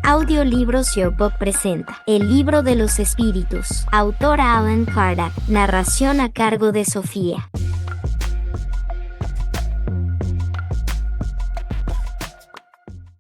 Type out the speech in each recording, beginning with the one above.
Audiolibros Yourbook presenta El libro de los espíritus, autora Allan Kardec, narración a cargo de Sofía.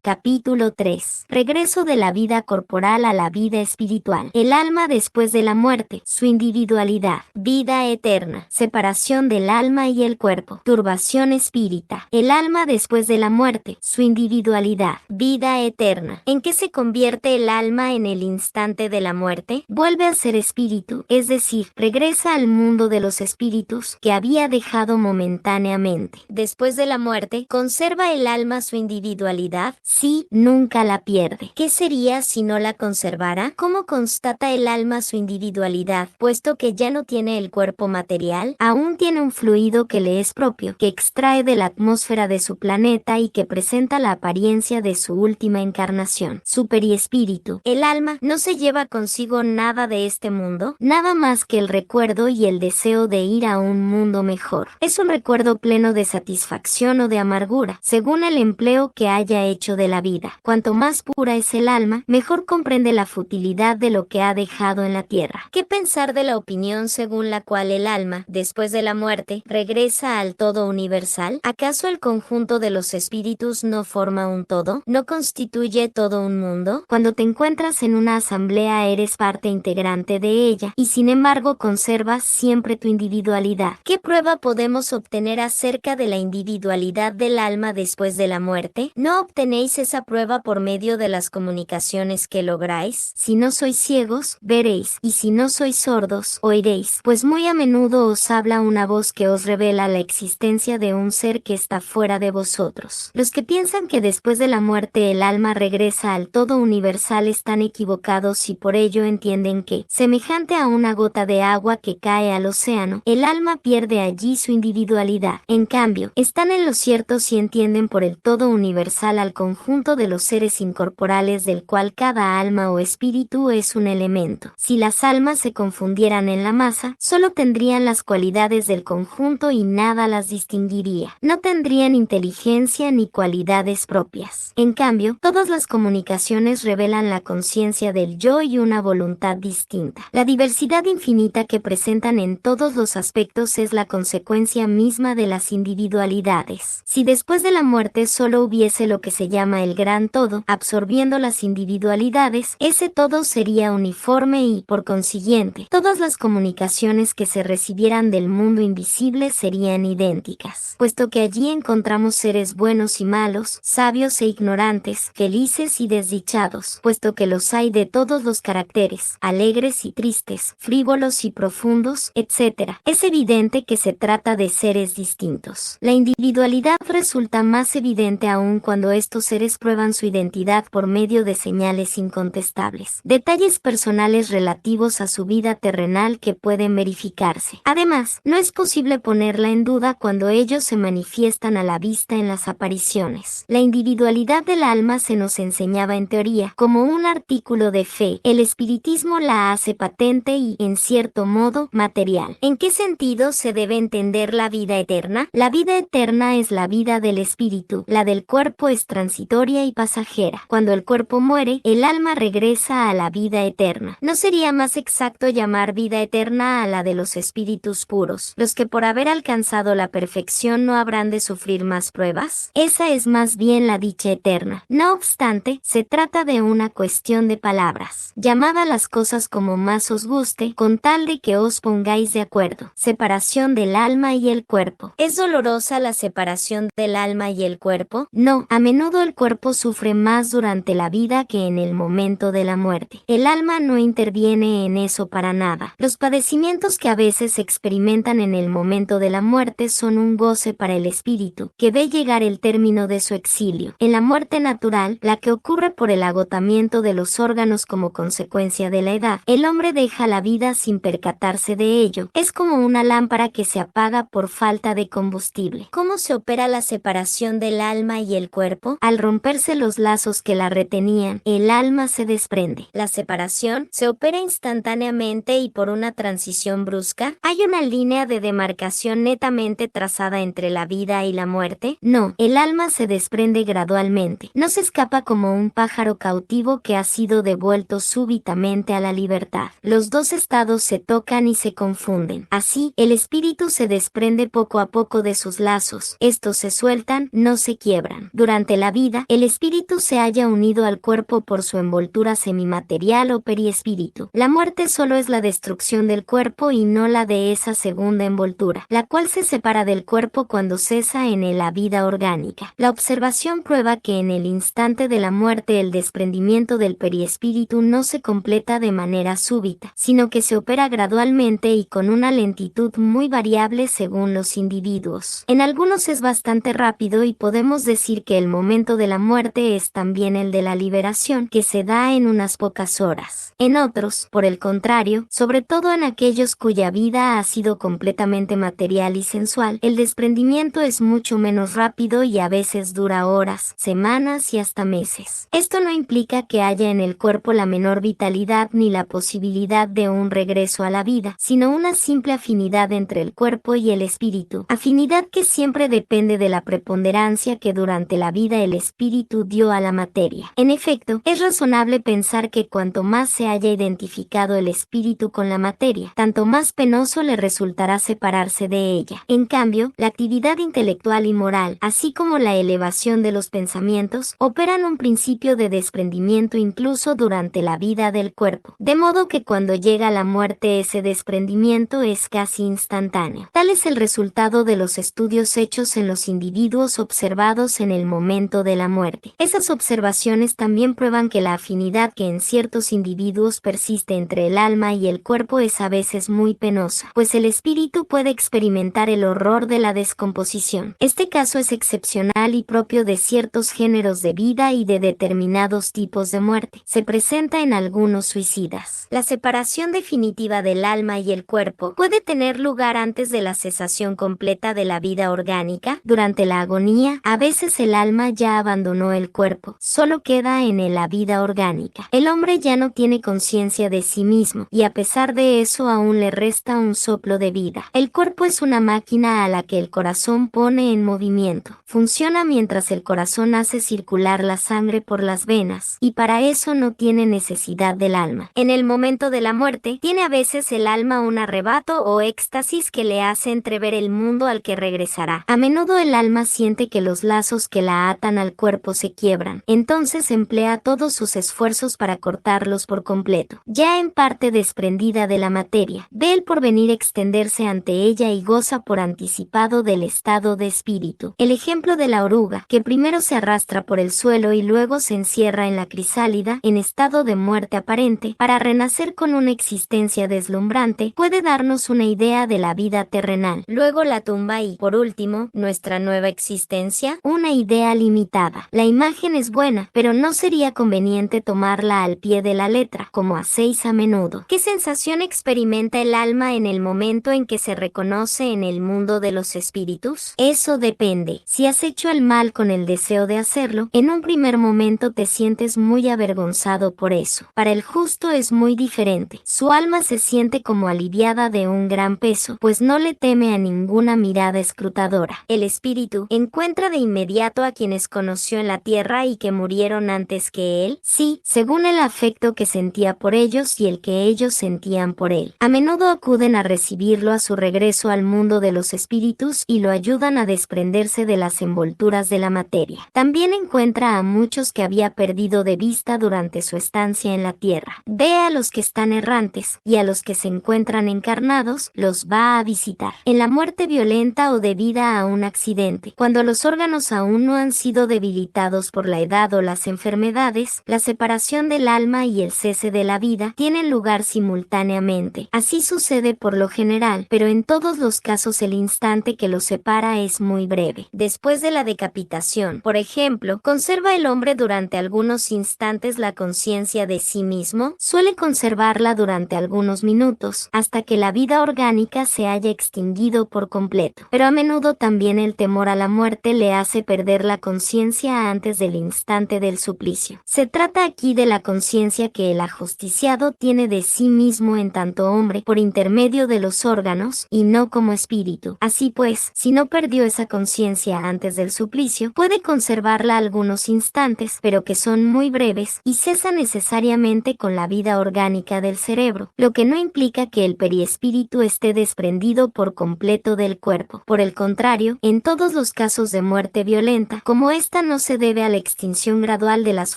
Capítulo 3. Regreso de la vida corporal a la vida espiritual. El alma después de la muerte, su individualidad, vida eterna, separación del alma y el cuerpo, turbación espírita. El alma después de la muerte, su individualidad, vida eterna. ¿En qué se convierte el alma en el instante de la muerte? Vuelve a ser espíritu, es decir, regresa al mundo de los espíritus que había dejado momentáneamente. Después de la muerte, ¿conserva el alma su individualidad? Sí, nunca la pierde. ¿Qué sería si no la conservara? ¿Cómo constata el alma su individualidad, puesto que ya no tiene el cuerpo material? Aún tiene un fluido que le es propio, que extrae de la atmósfera de su planeta y que presenta la apariencia de su última encarnación, su periespíritu. El alma no se lleva consigo nada de este mundo, nada más que el recuerdo y el deseo de ir a un mundo mejor. Es un recuerdo pleno de satisfacción o de amargura, según el empleo que haya hecho de la vida. Cuanto más pura es el alma, mejor comprende la futilidad de lo que ha dejado en la tierra. ¿Qué pensar de la opinión según la cual el alma, después de la muerte, regresa al todo universal? ¿Acaso el conjunto de los espíritus no forma un todo? ¿No constituye todo un mundo? Cuando te encuentras en una asamblea eres parte integrante de ella, y sin embargo conservas siempre tu individualidad. ¿Qué prueba podemos obtener acerca de la individualidad del alma después de la muerte? ¿No obtenéis esa prueba por medio de las comunicaciones que lográis? Si no sois ciegos, veréis, y si no sois sordos, oiréis, pues muy a menudo os habla una voz que os revela la existencia de un ser que está fuera de vosotros. Los que piensan que después de la muerte el alma regresa al todo universal están equivocados y por ello entienden que, semejante a una gota de agua que cae al océano, el alma pierde allí su individualidad. En cambio, están en lo cierto si entienden por el todo universal al conjunto de los seres incorporales del cual cada alma o espíritu es un elemento. Si las almas se confundieran en la masa, solo tendrían las cualidades del conjunto y nada las distinguiría. No tendrían inteligencia ni cualidades propias. En cambio, todas las comunicaciones revelan la conciencia del yo y una voluntad distinta. La diversidad infinita que presentan en todos los aspectos es la consecuencia misma de las individualidades. Si después de la muerte solo hubiese lo que se llama el gran todo, absorbiendo las individualidades, ese todo sería uniforme y, por consiguiente, todas las comunicaciones que se recibieran del mundo invisible serían idénticas, puesto que allí encontramos seres buenos y malos, sabios e ignorantes, felices y desdichados, puesto que los hay de todos los caracteres, alegres y tristes, frívolos y profundos, etc. Es evidente que se trata de seres distintos. La individualidad resulta más evidente aún cuando estos seres prueban su identidad por medio de señales incontestables, detalles personales relativos a su vida terrenal que pueden verificarse. Además, no es posible ponerla en duda cuando ellos se manifiestan a la vista en las apariciones. La individualidad del alma se nos enseñaba en teoría como un artículo de fe. El espiritismo la hace patente y, en cierto modo, material. ¿En qué sentido se debe entender la vida eterna? La vida eterna es la vida del espíritu, la del cuerpo es transitoria y pasajera. Cuando el cuerpo muere, el alma regresa a la vida eterna. ¿No sería más exacto llamar vida eterna a la de los espíritus puros, los que por haber alcanzado la perfección no habrán de sufrir más pruebas? Esa es más bien la dicha eterna. No obstante, se trata de una cuestión de palabras. Llamad a las cosas como más os guste, con tal de que os pongáis de acuerdo. Separación del alma y el cuerpo. ¿Es dolorosa la separación del alma y el cuerpo? No, a menudo el cuerpo sufre más durante la vida que en el momento de la muerte. El alma no interviene en eso para nada. Los padecimientos que a veces se experimentan en el momento de la muerte son un goce para el espíritu, que ve llegar el término de su exilio. En la muerte natural, la que ocurre por el agotamiento de los órganos como consecuencia de la edad, el hombre deja la vida sin percatarse de ello. Es como una lámpara que se apaga por falta de combustible. ¿Cómo se opera la separación del alma y el cuerpo? Al romperse los lazos que la retenían, el alma se desprende. La separación se opera instantáneamente y por una transición brusca. ¿Hay una línea de demarcación netamente trazada entre la vida y la muerte? No, el alma se desprende gradualmente. No se escapa como un pájaro cautivo que ha sido devuelto súbitamente a la libertad. Los dos estados se tocan y se confunden. Así, el espíritu se desprende poco a poco de sus lazos. Estos se sueltan, no se quiebran. Durante la vida, el espíritu se halla unido al cuerpo por su envoltura semimaterial o periespíritu. La muerte solo es la destrucción del cuerpo y no la de esa segunda envoltura, la cual se separa del cuerpo cuando cesa en él la vida orgánica. La observación prueba que en el instante de la muerte el desprendimiento del periespíritu no se completa de manera súbita, sino que se opera gradualmente y con una lentitud muy variable según los individuos. En algunos es bastante rápido y podemos decir que el momento de la muerte es también el de la liberación, que se da en unas pocas horas. En otros, por el contrario, sobre todo en aquellos cuya vida ha sido completamente material y sensual, el desprendimiento es mucho menos rápido y a veces dura horas, semanas y hasta meses. Esto no implica que haya en el cuerpo la menor vitalidad ni la posibilidad de un regreso a la vida, sino una simple afinidad entre el cuerpo y el espíritu, afinidad que siempre depende de la preponderancia que durante la vida el espíritu dio a la materia. En efecto, es razonable pensar que cuanto más se haya identificado el espíritu con la materia, tanto más penoso le resultará separarse de ella. En cambio, la actividad intelectual y moral, así como la elevación de los pensamientos, operan un principio de desprendimiento incluso durante la vida del cuerpo, de modo que cuando llega la muerte ese desprendimiento es casi instantáneo. Tal es el resultado de los estudios hechos en los individuos observados en el momento de la muerte. Esas observaciones también prueban que la afinidad que en ciertos individuos persiste entre el alma y el cuerpo es a veces muy penosa, pues el espíritu puede experimentar el horror de la descomposición. Este caso es excepcional y propio de ciertos géneros de vida y de determinados tipos de muerte. Se presenta en algunos suicidas. La separación definitiva del alma y el cuerpo puede tener lugar antes de la cesación completa de la vida orgánica. Durante la agonía, a veces el alma ya abandonó el cuerpo, solo queda en él la vida orgánica. El hombre ya no tiene conciencia de sí mismo, y a pesar de eso aún le resta un soplo de vida. El cuerpo es una máquina a la que el corazón pone en movimiento. Funciona mientras el corazón hace circular la sangre por las venas, y para eso no tiene necesidad del alma. En el momento de la muerte, tiene a veces el alma un arrebato o éxtasis que le hace entrever el mundo al que regresará. A menudo el alma siente que los lazos que la atan al cuerpo se quiebran. Entonces emplea todos sus esfuerzos para cortarlos por completo. Ya en parte desprendida de la materia, ve el porvenir extenderse ante ella y goza por anticipado del estado de espíritu. El ejemplo de la oruga, que primero se arrastra por el suelo y luego se encierra en la crisálida, en estado de muerte aparente, para renacer con una existencia deslumbrante, puede darnos una idea de la vida terrenal. Luego la tumba y, por último, nuestra nueva existencia, una idea limitada. La imagen es buena, pero no sería conveniente tomarla al pie de la letra, como hacéis a menudo. ¿Qué sensación experimenta el alma en el momento en que se reconoce en el mundo de los espíritus? Eso depende. Si has hecho el mal con el deseo de hacerlo, en un primer momento te sientes muy avergonzado por eso. Para el justo es muy diferente. Su alma se siente como aliviada de un gran peso, pues no le teme a ninguna mirada escrutadora. El espíritu encuentra de inmediato a quienes conoció en la tierra y que murieron antes que él, sí, según el afecto que sentía por ellos y el que ellos sentían por él. A menudo acuden a recibirlo a su regreso al mundo de los espíritus y lo ayudan a desprenderse de las envolturas de la materia. También encuentra a muchos que había perdido de vista durante su estancia en la tierra. Ve a los que están errantes y a los que se encuentran encarnados, los va a visitar. En la muerte violenta o debida a un accidente, cuando los órganos aún no han sido debilitados por la edad o las enfermedades, la separación del alma y el cese de la vida tienen lugar simultáneamente. Así sucede por lo general, pero en todos los casos el instante que los separa es muy breve. Después de la decapitación, por ejemplo, ¿conserva el hombre durante algunos instantes la conciencia de sí mismo? Suele conservarla durante algunos minutos, hasta que la vida orgánica se haya extinguido por completo. Pero a menudo también el temor a la muerte le hace perder la conciencia conciencia antes del instante del suplicio. Se trata aquí de la conciencia que el ajusticiado tiene de sí mismo en tanto hombre por intermedio de los órganos y no como espíritu. Así pues, si no perdió esa conciencia antes del suplicio, puede conservarla algunos instantes, pero que son muy breves y cesa necesariamente con la vida orgánica del cerebro, lo que no implica que el periespíritu esté desprendido por completo del cuerpo. Por el contrario, en todos los casos de muerte violenta, como esta no se debe a la extinción gradual de las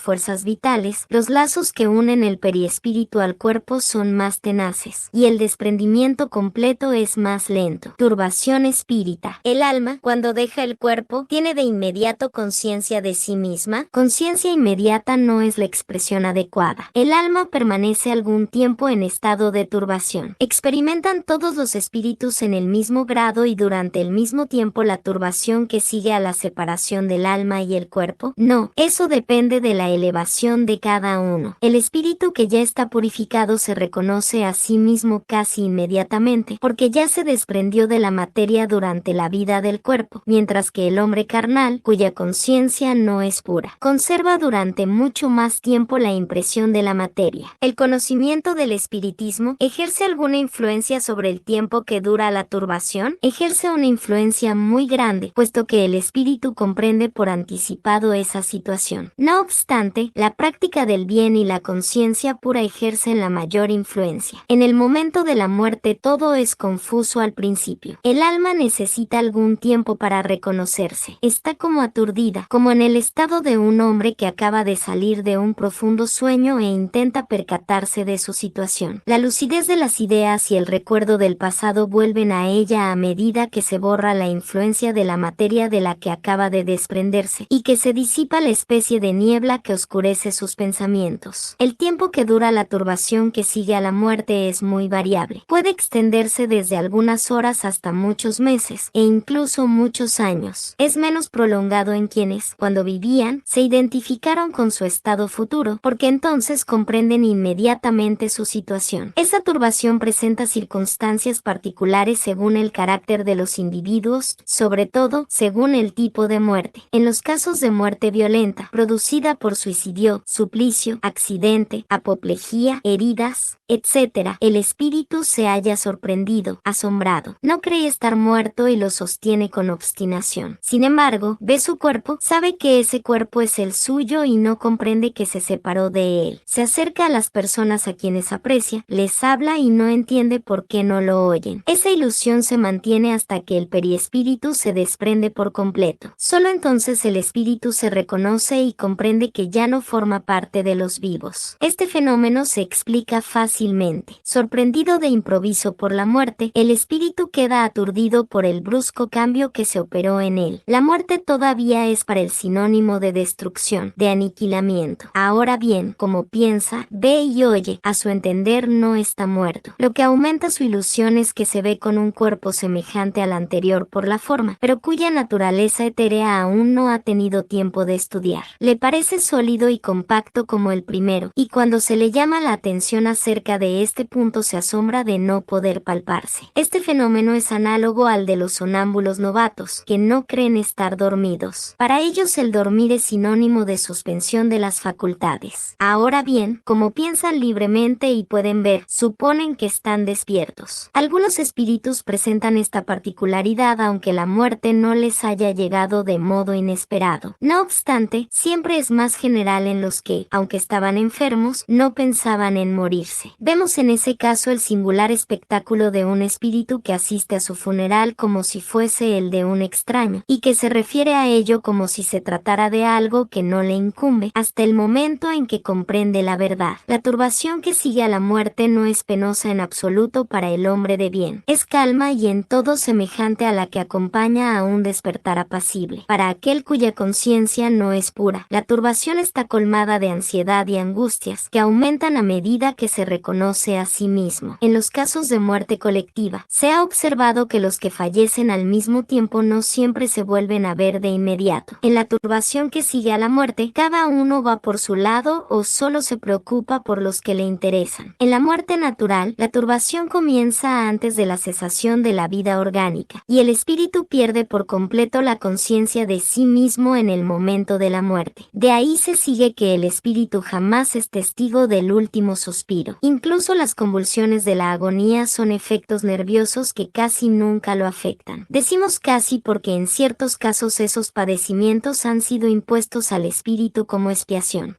fuerzas vitales, los lazos que unen el periespíritu al cuerpo son más tenaces, y el desprendimiento completo es más lento. Turbación espírita. El alma, cuando deja el cuerpo, tiene de inmediato conciencia de sí misma. Conciencia inmediata no es la expresión adecuada. El alma permanece algún tiempo en estado de turbación. ¿Experimentan todos los espíritus en el mismo grado y durante el mismo tiempo la turbación que sigue a la separación del alma y el cuerpo? No, eso depende de la elevación de cada uno. El espíritu que ya está purificado se reconoce a sí mismo casi inmediatamente, porque ya se desprendió de la materia durante la vida del cuerpo, mientras que el hombre carnal, cuya conciencia no es pura, conserva durante mucho más tiempo la impresión de la materia. El conocimiento del espiritismo ejerce alguna influencia sobre el tiempo que dura la turbación. Ejerce una influencia muy grande, puesto que el espíritu comprende por anticipado esa situación. No obstante, la práctica del bien y la conciencia pura ejercen la mayor influencia. En el momento de la muerte todo es confuso al principio. El alma necesita algún tiempo para reconocerse. Está como aturdida, como en el estado de un hombre que acaba de salir de un profundo sueño e intenta percatarse de su situación. La lucidez de las ideas y el recuerdo del pasado vuelven a ella a medida que se borra la influencia de la materia de la que acaba de desprenderse y que se disipa la especie de niebla que oscurece sus pensamientos. El tiempo que dura la turbación que sigue a la muerte es muy variable. Puede extenderse desde algunas horas hasta muchos meses e incluso muchos años. Es menos prolongado en quienes, cuando vivían, se identificaron con su estado futuro, porque entonces comprenden inmediatamente su situación. Esa turbación presenta circunstancias particulares según el carácter de los individuos, sobre todo según el tipo de muerte. En los casos de muerte violenta, producida por suicidio, suplicio, accidente, apoplejía, heridas, etc., el espíritu se halla sorprendido, asombrado. No cree estar muerto y lo sostiene con obstinación. Sin embargo, ve su cuerpo, sabe que ese cuerpo es el suyo y no comprende que se separó de él. Se acerca a las personas a quienes aprecia, les habla y no entiende por qué no lo oyen. Esa ilusión se mantiene hasta que el periespíritu se desprende por completo. Solo entonces el espíritu se reconoce y comprende que ya no forma parte de los vivos. Este fenómeno se explica fácilmente. Sorprendido de improviso por la muerte, el espíritu queda aturdido por el brusco cambio que se operó en él. La muerte todavía es para el sinónimo de destrucción, de aniquilamiento. Ahora bien, como piensa, ve y oye, a su entender no está muerto. Lo que aumenta su ilusión es que se ve con un cuerpo semejante al anterior por la forma, pero cuya naturaleza etérea aún no ha tenido tiempo de estudiar. Le parece sólido y compacto como el primero, y cuando se le llama la atención acerca de este punto se asombra de no poder palparse. Este fenómeno es análogo al de los sonámbulos novatos, que no creen estar dormidos. Para ellos el dormir es sinónimo de suspensión de las facultades. Ahora bien, como piensan libremente y pueden ver, suponen que están despiertos. Algunos espíritus presentan esta particularidad aunque la muerte no les haya llegado de modo inesperado. No obstante, siempre es más general en los que, aunque estaban enfermos, no pensaban en morirse. Vemos en ese caso el singular espectáculo de un espíritu que asiste a su funeral como si fuese el de un extraño, y que se refiere a ello como si se tratara de algo que no le incumbe, hasta el momento en que comprende la verdad. La turbación que sigue a la muerte no es penosa en absoluto para el hombre de bien. Es calma y en todo semejante a la que acompaña a un despertar apacible. Para aquel cuya conciencia no es pura, la turbación está colmada de ansiedad y angustias, que aumentan a medida que se reconoce a sí mismo. En los casos de muerte colectiva, se ha observado que los que fallecen al mismo tiempo no siempre se vuelven a ver de inmediato. En la turbación que sigue a la muerte, cada uno va por su lado o solo se preocupa por los que le interesan. En la muerte natural, la turbación comienza antes de la cesación de la vida orgánica, y el espíritu pierde por completo la conciencia de sí mismo mismo en el momento de la muerte. De ahí se sigue que el espíritu jamás es testigo del último suspiro. Incluso las convulsiones de la agonía son efectos nerviosos que casi nunca lo afectan. Decimos casi porque en ciertos casos esos padecimientos han sido impuestos al espíritu como expiación.